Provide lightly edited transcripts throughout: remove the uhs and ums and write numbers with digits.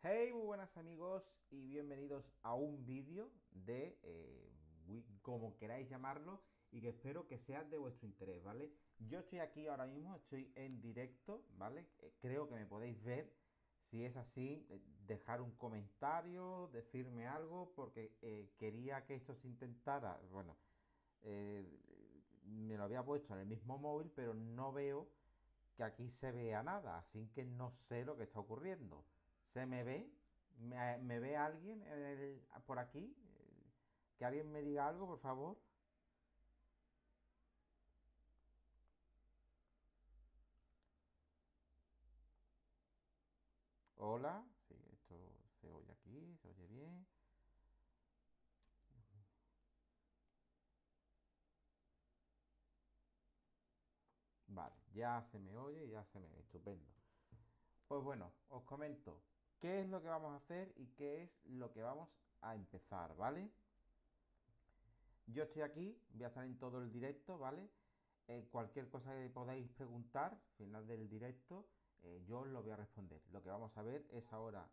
Hey, muy buenas amigos y bienvenidos a un vídeo de, como queráis llamarlo, y que espero que sea de vuestro interés, ¿vale? Yo estoy aquí ahora mismo, estoy en directo, ¿vale? Creo que me podéis ver. Si es así, dejar un comentario, decirme algo, porque quería que esto se intentara, bueno, eh, me lo había puesto en el mismo móvil, pero no veo que aquí se vea nada, así que no sé lo que está ocurriendo. ¿Se me ve? ¿Me ve alguien por aquí? Que alguien me diga algo, por favor. Hola, sí, esto se oye aquí, se oye bien. Vale, ya se me oye, ya se me ve, estupendo. Pues bueno, os comento qué es lo que vamos a hacer y qué es lo que vamos a empezar, ¿vale? Yo estoy aquí, voy a estar en todo el directo, ¿vale? Cualquier cosa que podáis preguntar, al final del directo, yo os lo voy a responder. Lo que vamos a ver es ahora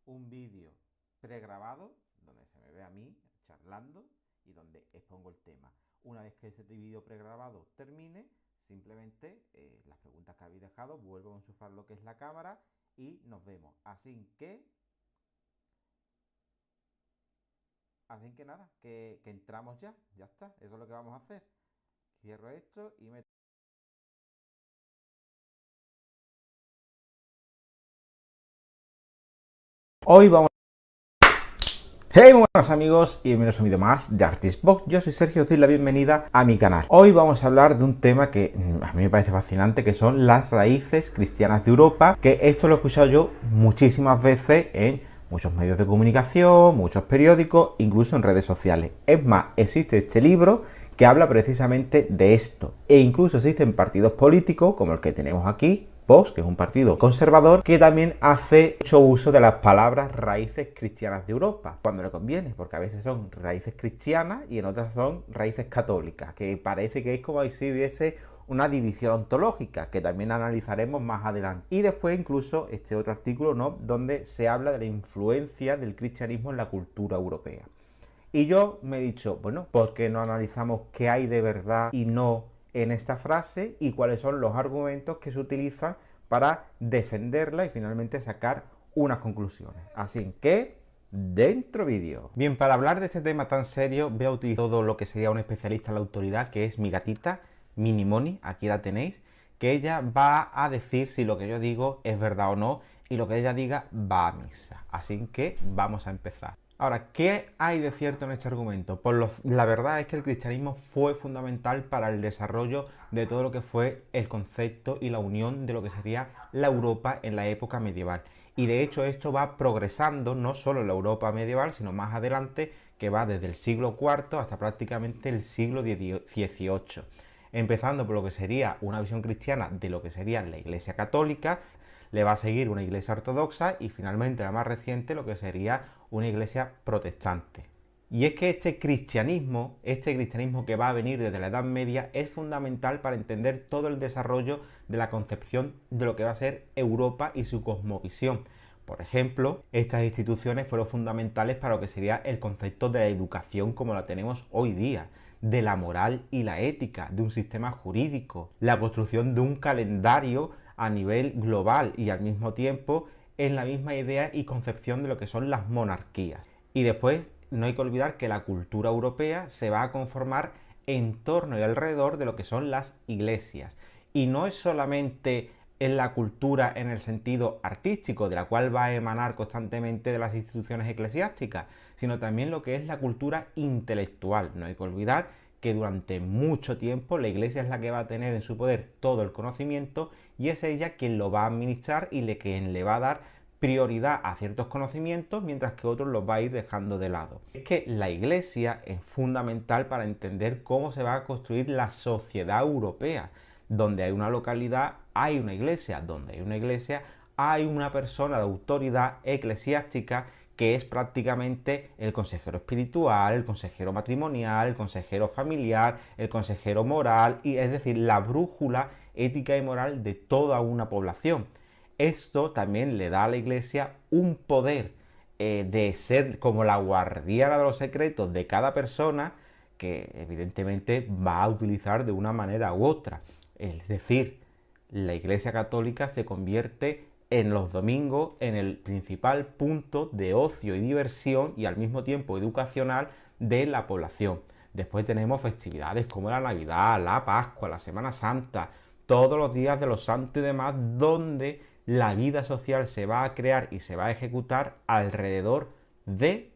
un vídeo pregrabado, donde se me ve a mí charlando y donde expongo el tema. Una vez que ese vídeo pregrabado termine, simplemente las preguntas que habéis dejado, vuelvo a enchufar lo que es la cámara y nos vemos. Así que nada, que entramos ya, ya está, eso es lo que vamos a hacer. Cierro esto y me... Hoy vamos... Hey, muy buenos amigos y bienvenidos a un vídeo más de Artistbox. Yo soy Sergio, os doy la bienvenida a mi canal. Hoy vamos a hablar de un tema que a mí me parece fascinante, que son las raíces cristianas de Europa, que esto lo he escuchado yo muchísimas veces en muchos medios de comunicación, muchos periódicos, incluso en redes sociales. Es más, existe este libro que habla precisamente de esto, e incluso existen partidos políticos como el que tenemos aquí, Vox, que es un partido conservador, que también hace mucho uso de las palabras raíces cristianas de Europa, cuando le conviene, porque a veces son raíces cristianas y en otras son raíces católicas, que parece que es como si hubiese una división ontológica, que también analizaremos más adelante. Y después incluso este otro artículo, ¿no?, donde se habla de la influencia del cristianismo en la cultura europea. Y yo me he dicho, bueno, ¿por qué no analizamos qué hay de verdad y no en esta frase y cuáles son los argumentos que se utilizan para defenderla y finalmente sacar unas conclusiones? Así que, dentro vídeo. Bien, para hablar de este tema tan serio, voy a utilizar todo lo que sería un especialista en la autoridad, que es mi gatita, Minimoni, aquí la tenéis, que ella va a decir si lo que yo digo es verdad o no, y lo que ella diga va a misa. Así que vamos a empezar. Ahora, ¿qué hay de cierto en este argumento? Pues la verdad es que el cristianismo fue fundamental para el desarrollo de todo lo que fue el concepto y la unión de lo que sería la Europa en la época medieval. Y de hecho esto va progresando no solo en la Europa medieval, sino más adelante, que va desde el siglo IV hasta prácticamente el siglo XVIII. Empezando por lo que sería una visión cristiana de lo que sería la Iglesia Católica, le va a seguir una iglesia ortodoxa y finalmente la más reciente lo que sería una iglesia protestante. Y es que este cristianismo que va a venir desde la Edad Media, es fundamental para entender todo el desarrollo de la concepción de lo que va a ser Europa y su cosmovisión. Por ejemplo, estas instituciones fueron fundamentales para lo que sería el concepto de la educación como la tenemos hoy día, de la moral y la ética, de un sistema jurídico, la construcción de un calendario a nivel global y al mismo tiempo en la misma idea y concepción de lo que son las monarquías. Y después no hay que olvidar que la cultura europea se va a conformar en torno y alrededor de lo que son las iglesias. Y no es solamente en la cultura en el sentido artístico, de la cual va a emanar constantemente de las instituciones eclesiásticas, sino también lo que es la cultura intelectual. No hay que olvidar que durante mucho tiempo la iglesia es la que va a tener en su poder todo el conocimiento y es ella quien lo va a administrar y quien le va a dar prioridad a ciertos conocimientos mientras que otros los va a ir dejando de lado. Es que la iglesia es fundamental para entender cómo se va a construir la sociedad europea. Donde hay una localidad hay una iglesia, donde hay una iglesia hay una persona de autoridad eclesiástica que es prácticamente el consejero espiritual, el consejero matrimonial, el consejero familiar, el consejero moral, y es decir, la brújula ética y moral de toda una población. esto también le da a la Iglesia un poder de ser como la guardiana de los secretos de cada persona, que evidentemente va a utilizar de una manera u otra. Es decir, la Iglesia Católica se convierte en los domingos en el principal punto de ocio y diversión y al mismo tiempo educacional de la población. Después tenemos festividades como la Navidad, la Pascua, la Semana Santa, todos los días de los santos y demás, donde la vida social se va a crear y se va a ejecutar alrededor de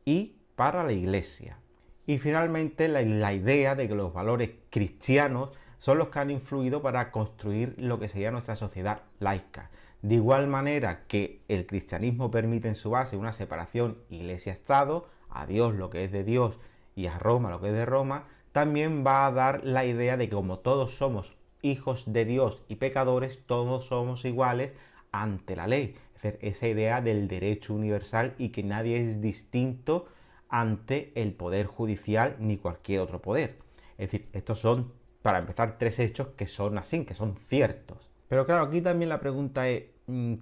y para la Iglesia. Y finalmente la idea de que los valores cristianos son los que han influido para construir lo que sería nuestra sociedad laica. De igual manera que el cristianismo permite en su base una separación Iglesia-Estado, a Dios lo que es de Dios y a Roma lo que es de Roma, también va a dar la idea de que como todos somos hijos de Dios y pecadores, todos somos iguales ante la ley. Es decir, esa idea del derecho universal y que nadie es distinto ante el poder judicial ni cualquier otro poder. Es decir, estos son, para empezar, tres hechos que son así, que son ciertos. Pero claro, aquí también la pregunta es,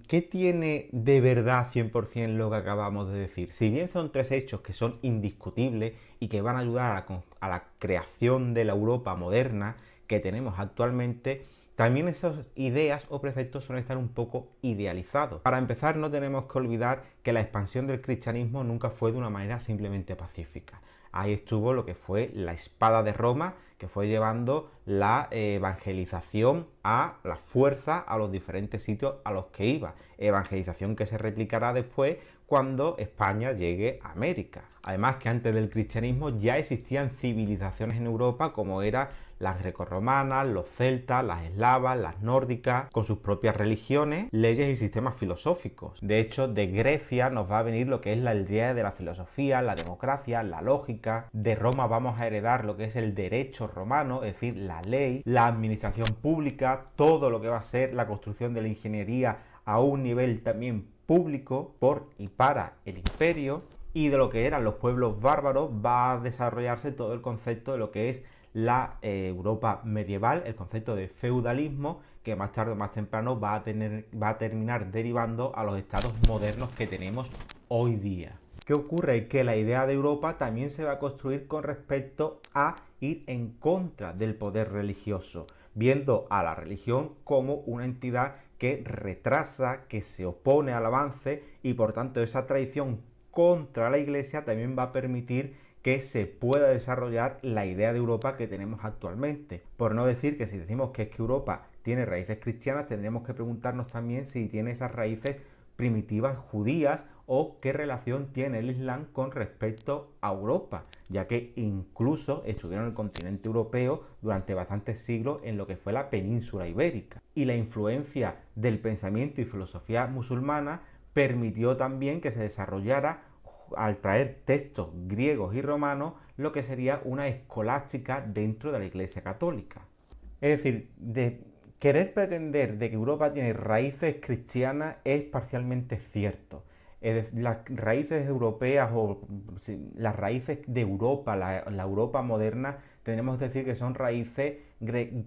¿qué tiene de verdad 100% lo que acabamos de decir? Si bien son tres hechos que son indiscutibles y que van a ayudar a la creación de la Europa moderna que tenemos actualmente, también esas ideas o preceptos suelen estar un poco idealizados. Para empezar, no tenemos que olvidar que la expansión del cristianismo nunca fue de una manera simplemente pacífica. Ahí estuvo lo que fue la espada de Roma, que fue llevando la evangelización a la fuerza a los diferentes sitios a los que iba. Evangelización que se replicará después cuando España llegue a América. Además que antes del cristianismo ya existían civilizaciones en Europa como eran las grecorromanas, los celtas, las eslavas, las nórdicas, con sus propias religiones, leyes y sistemas filosóficos. De hecho, de Grecia nos va a venir lo que es la idea de la filosofía, la democracia, la lógica. De Roma vamos a heredar lo que es el derecho romano, es decir, la ley, la administración pública, todo lo que va a ser la construcción de la ingeniería a un nivel también público por y para el imperio. Y de lo que eran los pueblos bárbaros va a desarrollarse todo el concepto de lo que es la Europa medieval, el concepto de feudalismo, que más tarde o más temprano va a terminar derivando a los estados modernos que tenemos hoy día. ¿Qué ocurre? Que la idea de Europa también se va a construir con respecto a ir en contra del poder religioso, viendo a la religión como una entidad que retrasa, que se opone al avance y por tanto esa tradición contra la Iglesia también va a permitir que se pueda desarrollar la idea de Europa que tenemos actualmente. Por no decir que si decimos que es que Europa tiene raíces cristianas, tendríamos que preguntarnos también si tiene esas raíces primitivas judías o qué relación tiene el Islam con respecto a Europa, ya que incluso estuvieron en el continente europeo durante bastantes siglos en lo que fue la península ibérica. Y la influencia del pensamiento y filosofía musulmana permitió también que se desarrollara, al traer textos griegos y romanos, lo que sería una escolástica dentro de la Iglesia Católica. Es decir, de querer pretender de que Europa tiene raíces cristianas es parcialmente cierto. Las raíces europeas o las raíces de Europa, la Europa moderna, tenemos que decir que son raíces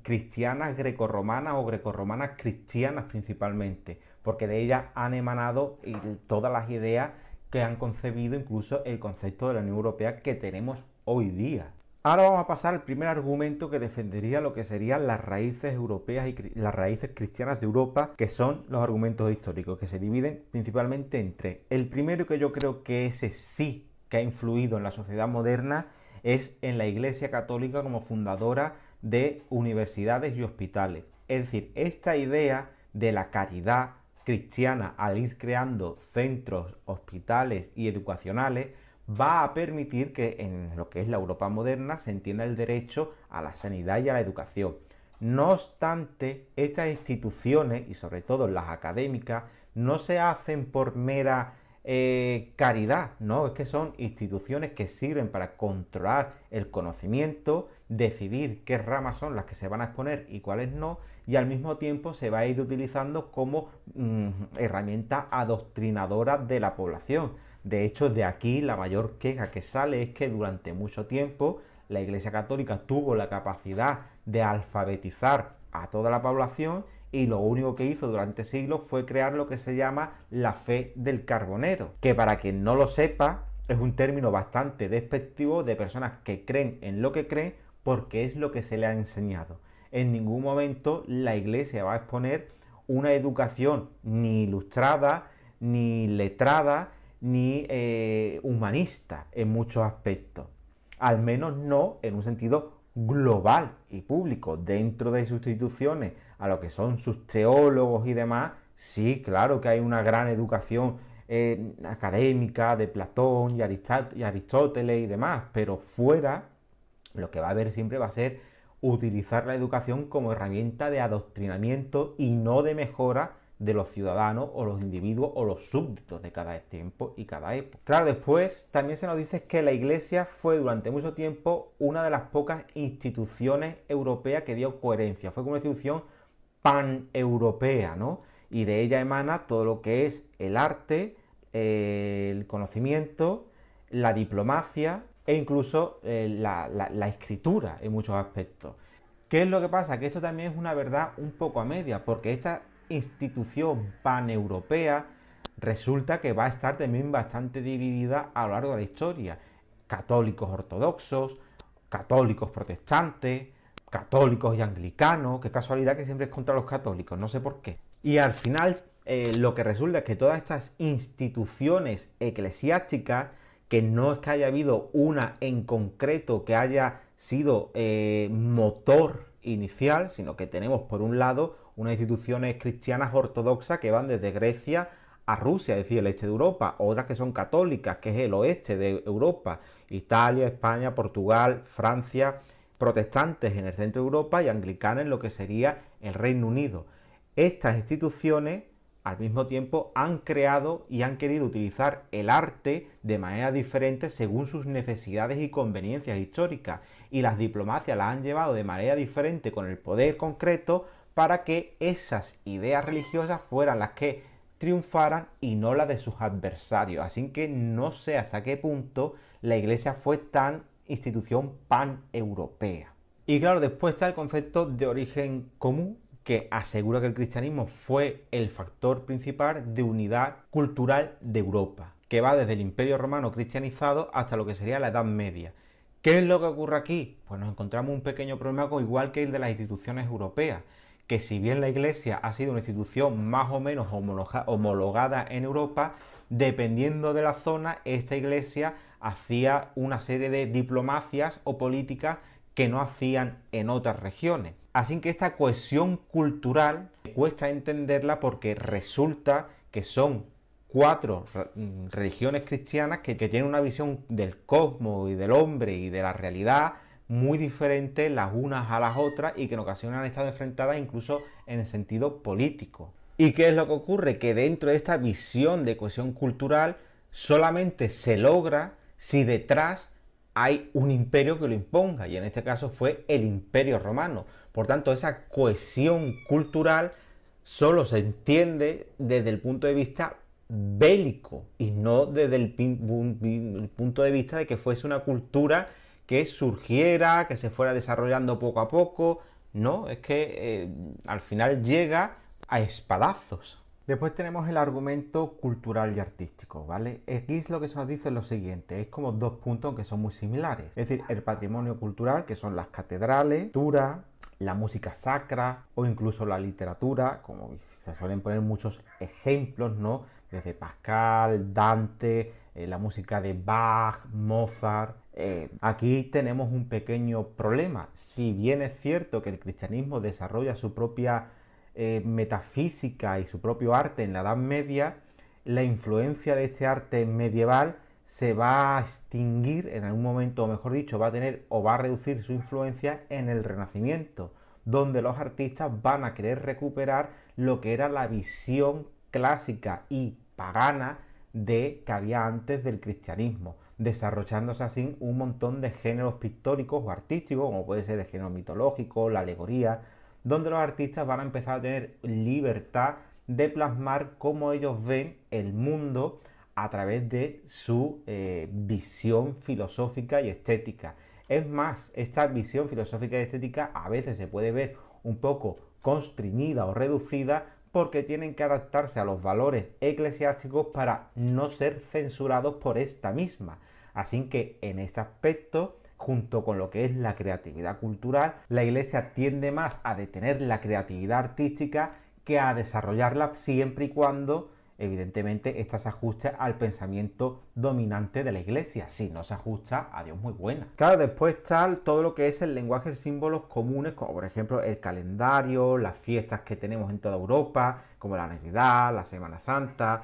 cristianas grecorromanas o grecorromanas cristianas principalmente, porque de ellas han emanado todas las ideas que han concebido incluso el concepto de la Unión Europea que tenemos hoy día. Ahora vamos a pasar al primer argumento que defendería lo que serían las raíces europeas y las raíces cristianas de Europa, que son los argumentos históricos, que se dividen principalmente en tres. El primero, que yo creo que ese sí que ha influido en la sociedad moderna, es en la Iglesia Católica como fundadora de universidades y hospitales. Es decir, esta idea de la caridad cristiana al ir creando centros, hospitales y educacionales va a permitir que en lo que es la Europa moderna se entienda el derecho a la sanidad y a la educación. No obstante, estas instituciones, y sobre todo las académicas, no se hacen por mera caridad, no, es que son instituciones que sirven para controlar el conocimiento, decidir qué ramas son las que se van a exponer y cuáles no, y al mismo tiempo se va a ir utilizando como herramienta adoctrinadora de la población. De hecho, de aquí la mayor queja que sale es que durante mucho tiempo la Iglesia Católica tuvo la capacidad de alfabetizar a toda la población y lo único que hizo durante siglos fue crear lo que se llama la fe del carbonero, que para quien no lo sepa es un término bastante despectivo de personas que creen en lo que creen porque es lo que se le ha enseñado. En ningún momento la Iglesia va a exponer una educación ni ilustrada, ni letrada, ni humanista en muchos aspectos. Al menos no en un sentido global y público. Dentro de sus instituciones, a lo que son sus teólogos y demás, sí, claro que hay una gran educación académica de Platón y Aristóteles y demás, pero fuera lo que va a haber siempre va a ser utilizar la educación como herramienta de adoctrinamiento y no de mejora de los ciudadanos o los individuos o los súbditos de cada tiempo y cada época. Claro, después también se nos dice que la Iglesia fue durante mucho tiempo una de las pocas instituciones europeas que dio coherencia, fue como una institución paneuropea, ¿no? Y de ella emana todo lo que es el arte, el conocimiento, la diplomacia e incluso la escritura en muchos aspectos. ¿Qué es lo que pasa? Que esto también es una verdad un poco a media, porque esta institución paneuropea resulta que va a estar también bastante dividida a lo largo de la historia. Católicos ortodoxos, católicos protestantes, católicos y anglicanos, qué casualidad que siempre es contra los católicos, no sé por qué. Y al final lo que resulta es que todas estas instituciones eclesiásticas, que no es que haya habido una en concreto que haya sido motor inicial, sino que tenemos por un lado unas instituciones cristianas ortodoxas que van desde Grecia a Rusia, es decir, el este de Europa, otras que son católicas, que es el oeste de Europa, Italia, España, Portugal, Francia, protestantes en el centro de Europa y anglicanas en lo que sería el Reino Unido. Estas instituciones al mismo tiempo han creado y han querido utilizar el arte de manera diferente según sus necesidades y conveniencias históricas, y las diplomacias las han llevado de manera diferente con el poder concreto para que esas ideas religiosas fueran las que triunfaran y no las de sus adversarios. Así que no sé hasta qué punto la Iglesia fue tan institución paneuropea. Y claro, después está el concepto de origen común, que asegura que el cristianismo fue el factor principal de unidad cultural de Europa, que va desde el Imperio Romano cristianizado hasta lo que sería la Edad Media. ¿Qué es lo que ocurre aquí? Pues nos encontramos un pequeño problema igual que el de las instituciones europeas, que si bien la Iglesia ha sido una institución más o menos homologada en Europa, dependiendo de la zona, esta Iglesia hacía una serie de diplomacias o políticas que no hacían en otras regiones. Así que esta cohesión cultural cuesta entenderla porque resulta que son 4 religiones cristianas que tienen una visión del cosmos y del hombre y de la realidad muy diferentes las unas a las otras y que en ocasiones han estado enfrentadas incluso en el sentido político. ¿Y qué es lo que ocurre? Que dentro de esta visión de cohesión cultural solamente se logra si detrás hay un imperio que lo imponga, y en este caso fue el Imperio Romano. Por tanto, esa cohesión cultural solo se entiende desde el punto de vista bélico y no desde el punto de vista de que fuese una cultura que surgiera, que se fuera desarrollando poco a poco. No, es que al final llega a espadazos. Después tenemos el argumento cultural y artístico, ¿vale? Aquí lo que se nos dice es lo siguiente, es como 2 puntos que son muy similares. Es decir, el patrimonio cultural, que son las catedrales, la música sacra o incluso la literatura, como se suelen poner muchos ejemplos, ¿no? Desde Pascal, Dante, la música de Bach, Mozart. Aquí tenemos un pequeño problema. Si bien es cierto que el cristianismo desarrolla su propia metafísica y su propio arte en la Edad Media, la influencia de este arte medieval se va a extinguir en algún momento, o mejor dicho, va a tener o va a reducir su influencia en el Renacimiento, donde los artistas van a querer recuperar lo que era la visión clásica y pagana que había antes del cristianismo, desarrollándose así un montón de géneros pictóricos o artísticos, como puede ser el género mitológico, la alegoría, donde los artistas van a empezar a tener libertad de plasmar cómo ellos ven el mundo a través de su visión filosófica y estética. Es más, esta visión filosófica y estética a veces se puede ver un poco constreñida o reducida porque tienen que adaptarse a los valores eclesiásticos para no ser censurados por esta misma. Así que en este aspecto, junto con lo que es la creatividad cultural, la Iglesia tiende más a detener la creatividad artística que a desarrollarla siempre y cuando, evidentemente, esta se ajuste al pensamiento dominante de la Iglesia. Si no se ajusta, adiós, muy buena. Claro, después está todo lo que es el lenguaje de símbolos comunes, como por ejemplo el calendario, las fiestas que tenemos en toda Europa, como la Navidad, la Semana Santa.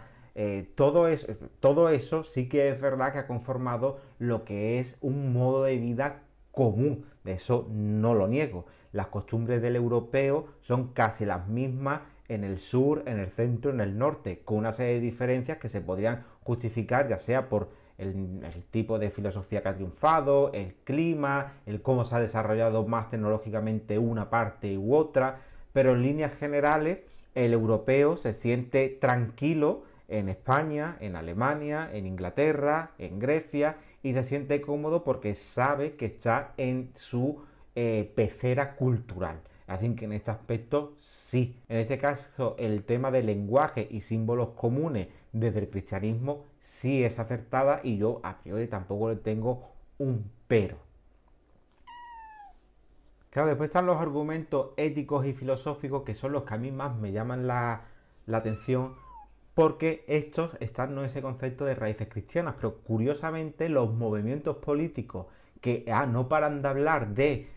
Todo eso sí que es verdad que ha conformado lo que es un modo de vida común. De eso no lo niego. Las costumbres del europeo son casi las mismas en el sur, en el centro, en el norte, con una serie de diferencias que se podrían justificar ya sea por el tipo de filosofía que ha triunfado, el clima, el cómo se ha desarrollado más tecnológicamente una parte u otra, pero en líneas generales el europeo se siente tranquilo en España, en Alemania, en Inglaterra, en Grecia, y se siente cómodo porque sabe que está en su pecera cultural. Así que en este aspecto sí. En este caso el tema del lenguaje y símbolos comunes desde el cristianismo sí es acertada y yo a priori tampoco le tengo un pero. Claro, después están los argumentos éticos y filosóficos que son los que a mí más me llaman la atención, porque estos están en ese concepto de raíces cristianas, pero curiosamente los movimientos políticos que no paran de hablar de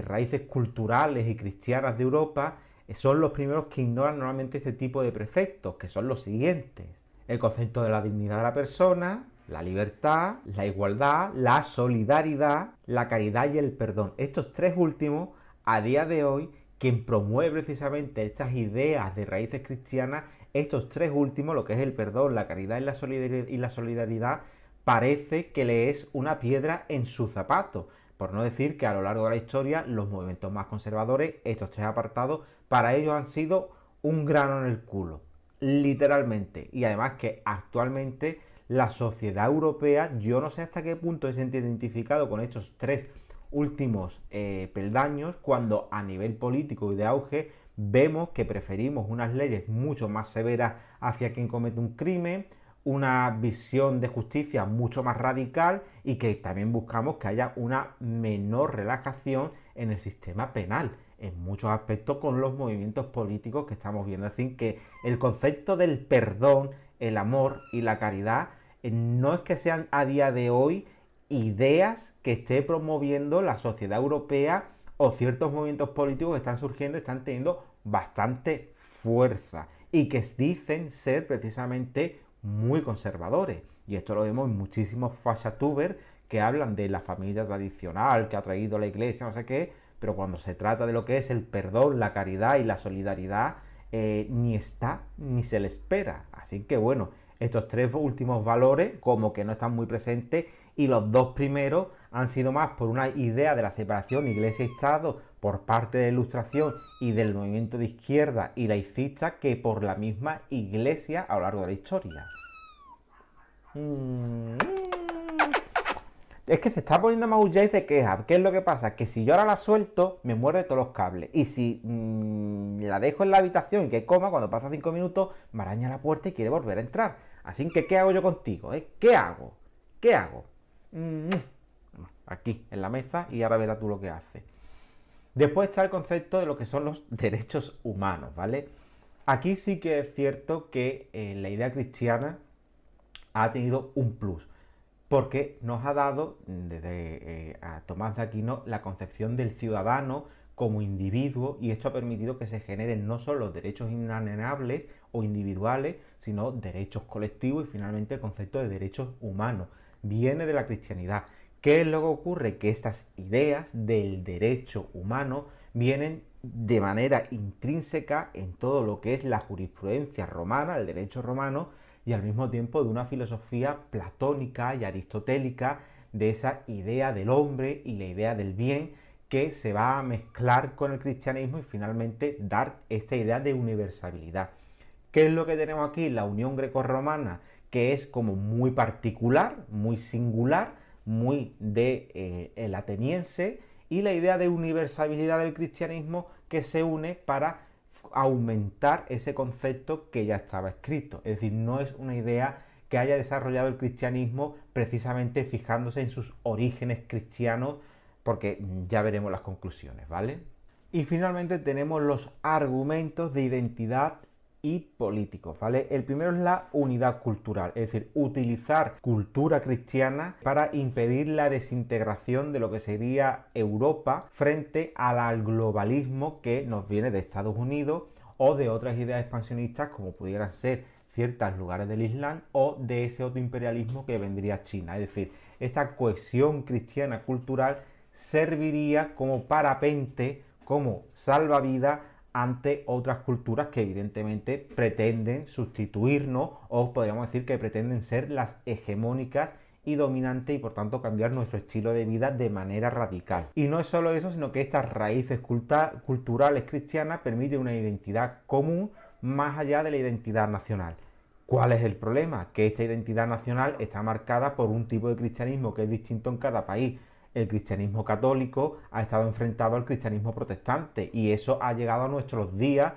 raíces culturales y cristianas de Europa son los primeros que ignoran normalmente este tipo de preceptos, que son los siguientes: el concepto de la dignidad de la persona, la libertad, la igualdad, la solidaridad, la caridad y el perdón. Estos tres últimos, a día de hoy, quien promueve precisamente estas ideas de raíces cristianas, estos tres últimos, lo que es el perdón, la caridad y la solidaridad, parece que le es una piedra en su zapato. Por no decir que a lo largo de la historia los movimientos más conservadores, estos tres apartados, para ellos han sido un grano en el culo, literalmente. Y además que actualmente la sociedad europea, yo no sé hasta qué punto se siente identificado con estos tres últimos peldaños, cuando a nivel político y de auge vemos que preferimos unas leyes mucho más severas hacia quien comete un crimen, una visión de justicia mucho más radical, y que también buscamos que haya una menor relajación en el sistema penal en muchos aspectos con los movimientos políticos que estamos viendo. Es decir, que el concepto del perdón, el amor y la caridad no es que sean a día de hoy ideas que esté promoviendo la sociedad europea o ciertos movimientos políticos que están surgiendo, están teniendo bastante fuerza y que dicen ser precisamente muy conservadores. Y esto lo vemos en muchísimos fashatubers que hablan de la familia tradicional que ha traído la iglesia, no sé qué, pero cuando se trata de lo que es el perdón, la caridad y la solidaridad, ni está ni se le espera. Así que bueno, estos tres últimos valores como que no están muy presentes, y los dos primeros han sido más por una idea de la separación iglesia-estado por parte de la Ilustración y del movimiento de izquierda y laicista que por la misma iglesia a lo largo de la historia. Es que se está poniendo maulláis de queja. ¿Qué es lo que pasa? Que si yo ahora la suelto, me muerde todos los cables. Y si la dejo en la habitación y que coma, cuando pasa 5 minutos, me araña la puerta y quiere volver a entrar. Así que, ¿qué hago yo contigo? ¿Qué hago? ¿Qué hago? Aquí, en la mesa, y ahora verás tú lo que hace. Después está el concepto de lo que son los derechos humanos, ¿vale? Aquí sí que es cierto que la idea cristiana ha tenido un plus, porque nos ha dado desde a Tomás de Aquino la concepción del ciudadano como individuo, y esto ha permitido que se generen no solo los derechos inalienables o individuales, sino derechos colectivos, y finalmente el concepto de derechos humanos viene de la cristianidad. ¿Qué es lo que ocurre? Que estas ideas del derecho humano vienen de manera intrínseca en todo lo que es la jurisprudencia romana, el derecho romano, y al mismo tiempo de una filosofía platónica y aristotélica de esa idea del hombre y la idea del bien, que se va a mezclar con el cristianismo y finalmente dar esta idea de universalidad. ¿Qué es lo que tenemos aquí? La unión grecorromana, que es como muy particular, muy singular, muy de el ateniense, y la idea de universalidad del cristianismo, que se une para aumentar ese concepto que ya estaba escrito. Es decir, no es una idea que haya desarrollado el cristianismo precisamente fijándose en sus orígenes cristianos, porque ya veremos las conclusiones, ¿vale? Y finalmente tenemos los argumentos de identidad y políticos, ¿vale? El primero es la unidad cultural, es decir, utilizar cultura cristiana para impedir la desintegración de lo que sería Europa frente al globalismo que nos viene de Estados Unidos o de otras ideas expansionistas como pudieran ser ciertos lugares del Islam o de ese otro imperialismo que vendría China. Es decir, esta cohesión cristiana cultural serviría como parapente, como salvavidas ante otras culturas que evidentemente pretenden sustituirnos o podríamos decir que pretenden ser las hegemónicas y dominantes y por tanto cambiar nuestro estilo de vida de manera radical. Y no es solo eso, sino que estas raíces culturales cristianas permiten una identidad común más allá de la identidad nacional. ¿Cuál es el problema? Que esta identidad nacional está marcada por un tipo de cristianismo que es distinto en cada país. El cristianismo católico ha estado enfrentado al cristianismo protestante y eso ha llegado a nuestros días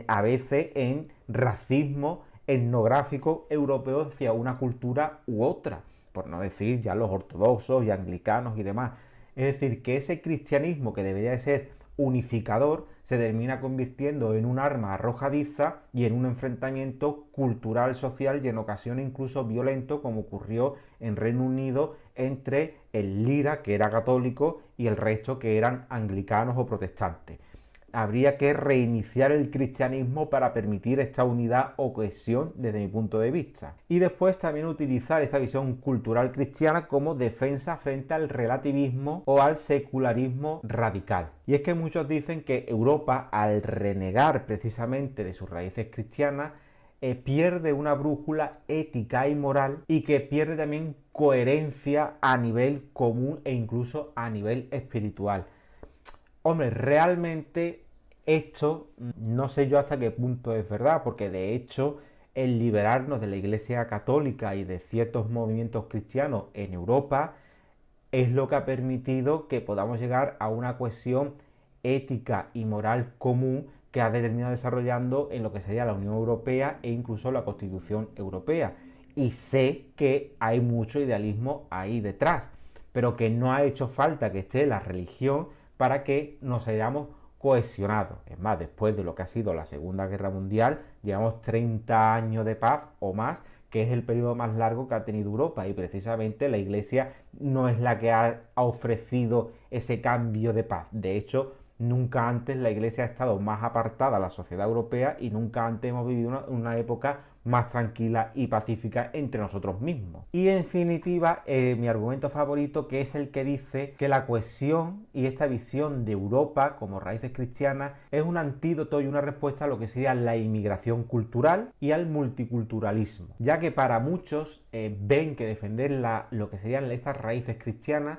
a veces en racismo etnográfico europeo hacia una cultura u otra, por no decir ya los ortodoxos y anglicanos y demás. Es decir, que ese cristianismo que debería de ser unificador se termina convirtiendo en un arma arrojadiza y en un enfrentamiento cultural, social y en ocasiones incluso violento, como ocurrió en Reino Unido entre el Lira, que era católico, y el resto que eran anglicanos o protestantes. Habría que reiniciar el cristianismo para permitir esta unidad o cohesión desde mi punto de vista. Y después también utilizar esta visión cultural cristiana como defensa frente al relativismo o al secularismo radical. Y es que muchos dicen que Europa, al renegar precisamente de sus raíces cristianas, pierde una brújula ética y moral y que pierde también coherencia a nivel común e incluso a nivel espiritual. Hombre, realmente esto no sé yo hasta qué punto es verdad, porque de hecho el liberarnos de la Iglesia Católica y de ciertos movimientos cristianos en Europa es lo que ha permitido que podamos llegar a una cohesión ética y moral común que ha terminado desarrollando en lo que sería la Unión Europea e incluso la Constitución Europea. Y sé que hay mucho idealismo ahí detrás, pero que no ha hecho falta que esté la religión para que nos hayamos cohesionado. Es más, después de lo que ha sido la Segunda Guerra Mundial, llevamos 30 años de paz o más, que es el periodo más largo que ha tenido Europa, y precisamente la Iglesia no es la que ha ofrecido ese cambio de paz. De hecho, nunca antes la Iglesia ha estado más apartada de la sociedad europea y nunca antes hemos vivido una época más tranquila y pacífica entre nosotros mismos. Y en definitiva, mi argumento favorito, que es el que dice que la cohesión y esta visión de Europa como raíces cristianas es un antídoto y una respuesta a lo que sería la inmigración cultural y al multiculturalismo, ya que para muchos ven que defender lo que serían estas raíces cristianas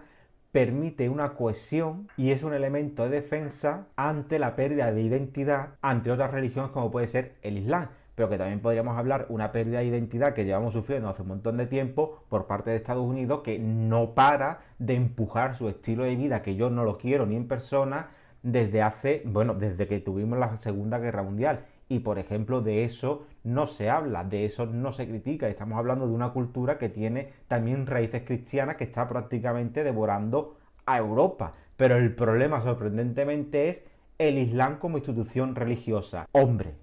permite una cohesión y es un elemento de defensa ante la pérdida de identidad ante otras religiones como puede ser el Islam, pero que también podríamos hablar una pérdida de identidad que llevamos sufriendo hace un montón de tiempo por parte de Estados Unidos, que no para de empujar su estilo de vida, que yo no lo quiero ni en persona, desde que tuvimos la Segunda Guerra Mundial. Y por ejemplo, de eso no se habla, de eso no se critica. Estamos hablando de una cultura que tiene también raíces cristianas, que está prácticamente devorando a Europa. Pero el problema, sorprendentemente, es el Islam como institución religiosa. Hombre,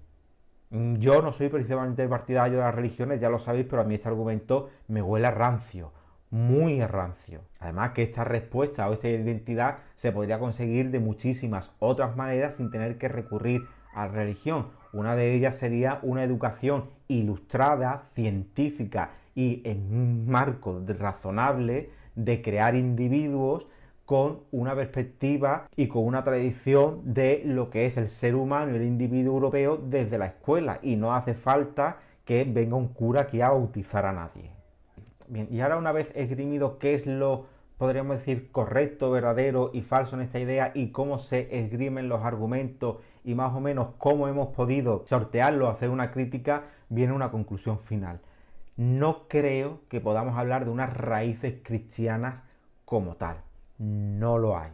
yo no soy precisamente partidario de las religiones, ya lo sabéis, pero a mí este argumento me huele a rancio, muy rancio. Además que esta respuesta o esta identidad se podría conseguir de muchísimas otras maneras sin tener que recurrir a la religión. Una de ellas sería una educación ilustrada, científica y en un marco razonable de crear individuos con una perspectiva y con una tradición de lo que es el ser humano y el individuo europeo desde la escuela, y no hace falta que venga un cura aquí a bautizar a nadie. Bien, y ahora una vez esgrimido qué es lo, podríamos decir, correcto, verdadero y falso en esta idea y cómo se esgrimen los argumentos y más o menos cómo hemos podido sortearlo, hacer una crítica, viene una conclusión final. No creo que podamos hablar de unas raíces cristianas como tal. No lo hay.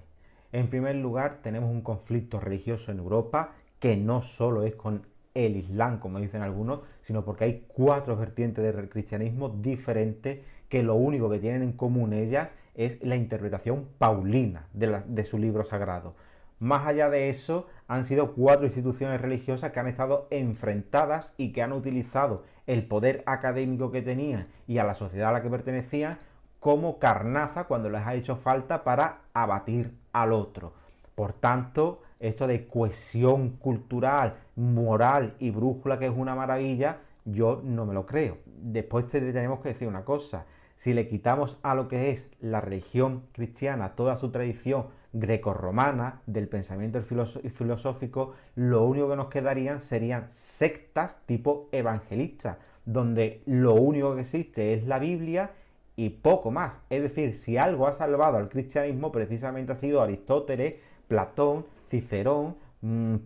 En primer lugar, tenemos un conflicto religioso en Europa que no solo es con el Islam, como dicen algunos, sino porque hay 4 vertientes del cristianismo diferentes que lo único que tienen en común ellas es la interpretación paulina de su libro sagrado. Más allá de eso, han sido 4 instituciones religiosas que han estado enfrentadas y que han utilizado el poder académico que tenían y a la sociedad a la que pertenecían como carnaza cuando les ha hecho falta para abatir al otro. Por tanto, esto de cohesión cultural, moral y brújula, que es una maravilla, yo no me lo creo. Después tenemos que decir una cosa: si le quitamos a lo que es la religión cristiana toda su tradición grecorromana del pensamiento filosófico, lo único que nos quedarían serían sectas tipo evangelistas, donde lo único que existe es la Biblia y poco más. Es decir, si algo ha salvado al cristianismo, precisamente ha sido Aristóteles, Platón, Cicerón,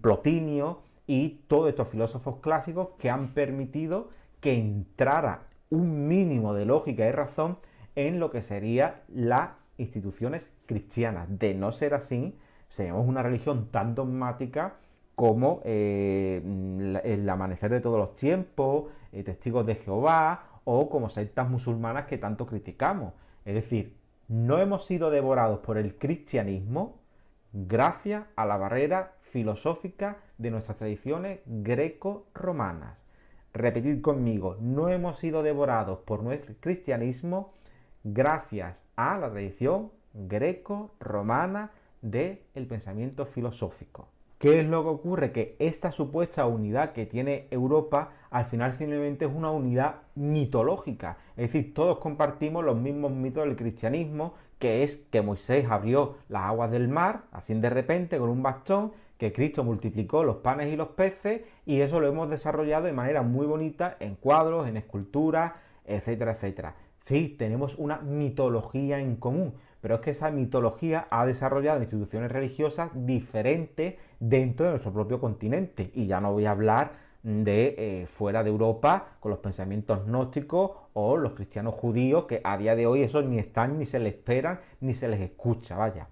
Plotinio y todos estos filósofos clásicos que han permitido que entrara un mínimo de lógica y razón en lo que serían las instituciones cristianas. De no ser así, seríamos una religión tan dogmática como el amanecer de todos los tiempos, testigos de Jehová, o como sectas musulmanas que tanto criticamos. Es decir, no hemos sido devorados por el cristianismo gracias a la barrera filosófica de nuestras tradiciones greco-romanas. Repetid conmigo: no hemos sido devorados por nuestro cristianismo gracias a la tradición greco-romana del pensamiento filosófico. ¿Qué es lo que ocurre? Que esta supuesta unidad que tiene Europa al final simplemente es una unidad mitológica. Es decir, todos compartimos los mismos mitos del cristianismo, que es que Moisés abrió las aguas del mar, así de repente, con un bastón, que Cristo multiplicó los panes y los peces, y eso lo hemos desarrollado de manera muy bonita en cuadros, en esculturas, etcétera, etcétera. Sí, tenemos una mitología en común, pero es que esa mitología ha desarrollado instituciones religiosas diferentes dentro de nuestro propio continente. Y ya no voy a hablar de fuera de Europa, con los pensamientos gnósticos o los cristianos judíos, que a día de hoy esos ni están, ni se les esperan, ni se les escucha, vaya.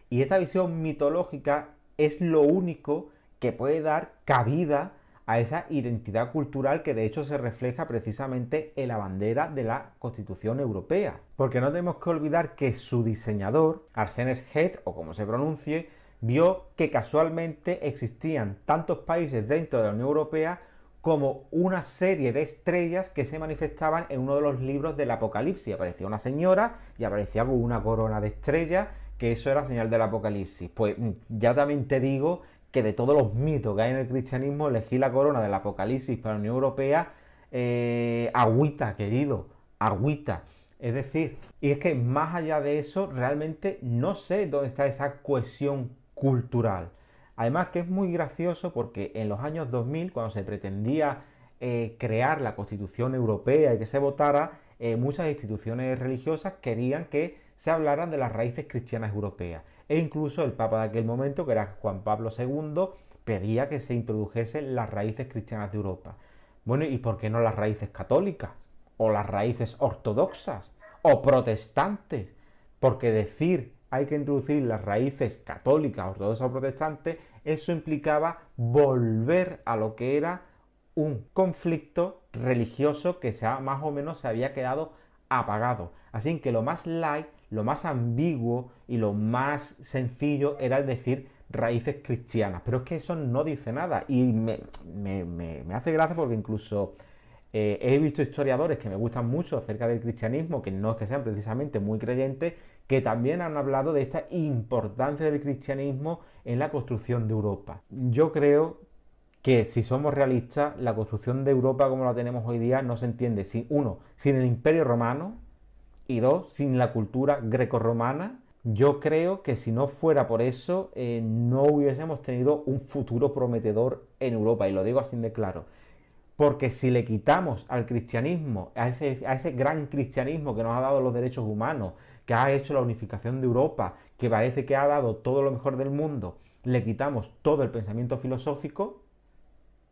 Y esta visión mitológica es lo único que puede dar cabida a esa identidad cultural que de hecho se refleja precisamente en la bandera de la Constitución Europea. Porque no tenemos que olvidar que su diseñador, Arsenis Head, o como se pronuncie, vio que casualmente existían tantos países dentro de la Unión Europea como una serie de estrellas que se manifestaban en uno de los libros del Apocalipsis. Aparecía una señora y aparecía con una corona de estrellas, que eso era señal del Apocalipsis. Pues ya también te digo que de todos los mitos que hay en el cristianismo, elegí la corona del Apocalipsis para la Unión Europea, agüita, querido, agüita. Es decir, y es que más allá de eso, realmente no sé dónde está esa cohesión cultural. Además que es muy gracioso porque en los años 2000, cuando se pretendía crear la Constitución Europea y que se votara, muchas instituciones religiosas querían que se hablaran de las raíces cristianas europeas. E incluso el Papa de aquel momento, que era Juan Pablo II, pedía que se introdujesen las raíces cristianas de Europa. Bueno, ¿y por qué no las raíces católicas? ¿O las raíces ortodoxas? ¿O protestantes? Porque decir hay que introducir las raíces católicas, ortodoxas o protestantes, eso implicaba volver a lo que era un conflicto religioso que más o menos se había quedado apagado. Así que lo más light, lo más ambiguo y lo más sencillo era decir raíces cristianas. Pero es que eso no dice nada y me hace gracia porque incluso he visto historiadores que me gustan mucho acerca del cristianismo, que no es que sean precisamente muy creyentes, que también han hablado de esta importancia del cristianismo en la construcción de Europa. Yo creo que si somos realistas, la construcción de Europa como la tenemos hoy día no se entiende sin el Imperio Romano, y 2, sin la cultura grecorromana. Yo creo que si no fuera por eso, no hubiésemos tenido un futuro prometedor en Europa, y lo digo así de claro. Porque si le quitamos al cristianismo, a ese gran cristianismo que nos ha dado los derechos humanos, que ha hecho la unificación de Europa, que parece que ha dado todo lo mejor del mundo, le quitamos todo el pensamiento filosófico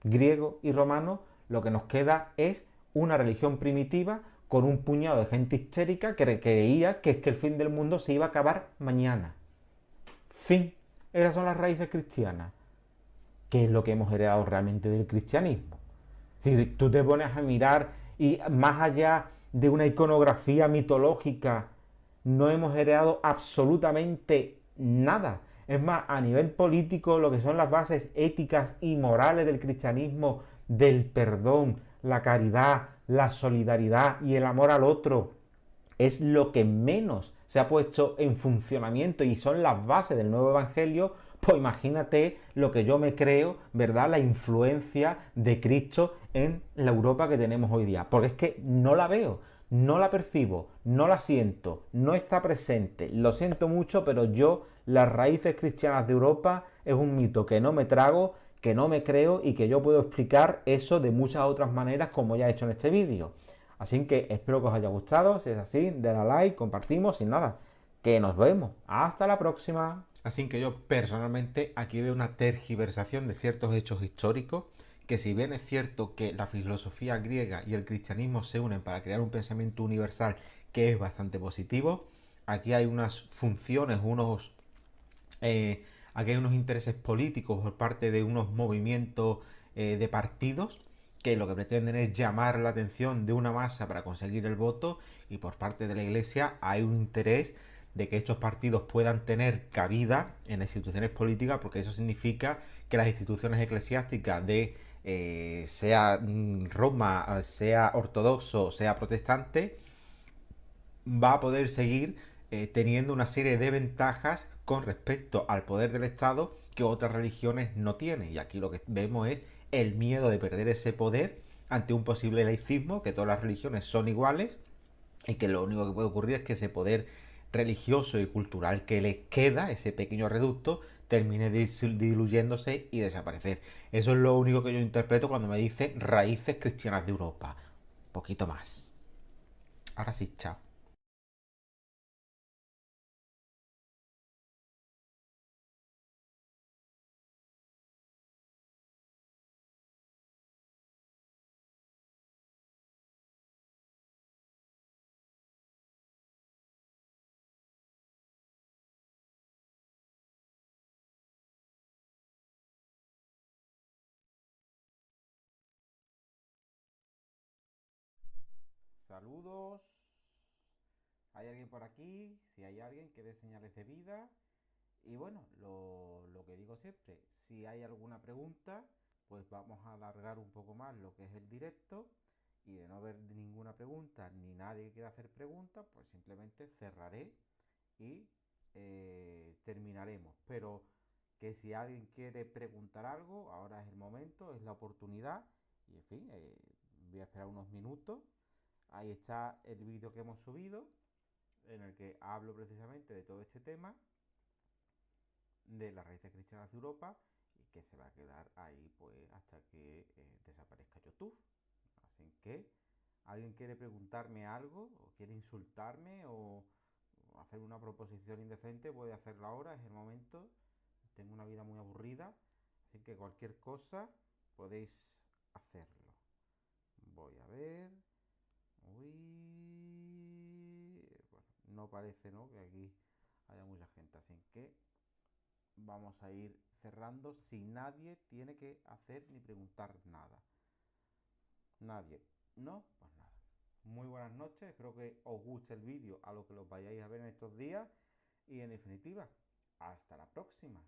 griego y romano, lo que nos queda es una religión primitiva con un puñado de gente histérica que creía que el fin del mundo se iba a acabar mañana. Fin. Esas son las raíces cristianas. ¿Qué es lo que hemos heredado realmente del cristianismo? Si tú te pones a mirar y más allá de una iconografía mitológica, no hemos heredado absolutamente nada. Es más, a nivel político, lo que son las bases éticas y morales del cristianismo, del perdón, la caridad, la solidaridad y el amor al otro, es lo que menos se ha puesto en funcionamiento y son las bases del nuevo evangelio. Pues imagínate lo que yo me creo, ¿verdad? La influencia de Cristo en la Europa que tenemos hoy día. Porque es que no la veo, no la percibo, no la siento, no está presente. Lo siento mucho, pero yo, las raíces cristianas de Europa es un mito que no me trago, que no me creo y que yo puedo explicar eso de muchas otras maneras como ya he hecho en este vídeo. Así que espero que os haya gustado. Si es así, denle a like, compartimos y nada. Que nos vemos. Hasta la próxima. Así que yo personalmente aquí veo una tergiversación de ciertos hechos históricos, que si bien es cierto que la filosofía griega y el cristianismo se unen para crear un pensamiento universal que es bastante positivo, aquí hay unas funciones, aquí hay unos intereses políticos por parte de unos movimientos de partidos que lo que pretenden es llamar la atención de una masa para conseguir el voto, y por parte de la Iglesia hay un interés de que estos partidos puedan tener cabida en las instituciones políticas, porque eso significa que las instituciones eclesiásticas de sea Roma, sea ortodoxo, sea protestante, va a poder seguir teniendo una serie de ventajas con respecto al poder del Estado que otras religiones no tienen. Y aquí lo que vemos es el miedo de perder ese poder ante un posible laicismo, que todas las religiones son iguales y que lo único que puede ocurrir es que ese poder religioso y cultural que les queda, ese pequeño reducto, termine diluyéndose y desaparecer. Eso es lo único que yo interpreto cuando me dice raíces cristianas de Europa. Un poquito más. Ahora sí, chao. Saludos. ¿Hay alguien por aquí? Si hay alguien que dé señales de vida. Y bueno, lo que digo siempre, si hay alguna pregunta, pues vamos a alargar un poco más lo que es el directo. Y de no haber ninguna pregunta, ni nadie que quiera hacer preguntas, pues simplemente cerraré y terminaremos. Pero que si alguien quiere preguntar algo, ahora es el momento, es la oportunidad. Y en fin, voy a esperar unos minutos. Ahí está el vídeo que hemos subido, en el que hablo precisamente de todo este tema, de las raíces cristianas de Europa, y que se va a quedar ahí pues hasta que desaparezca YouTube. Así que, ¿alguien quiere preguntarme algo? ¿O quiere insultarme? ¿O hacer una proposición indecente? Puede hacerlo ahora, es el momento. Tengo una vida muy aburrida, así que cualquier cosa podéis hacerlo. Voy a ver. Uy, bueno, no parece, ¿no?, que aquí haya mucha gente, así que vamos a ir cerrando si nadie tiene que hacer ni preguntar nada. Nadie, ¿no? Pues nada. Muy buenas noches, espero que os guste el vídeo a lo que los vayáis a ver en estos días y en definitiva, hasta la próxima.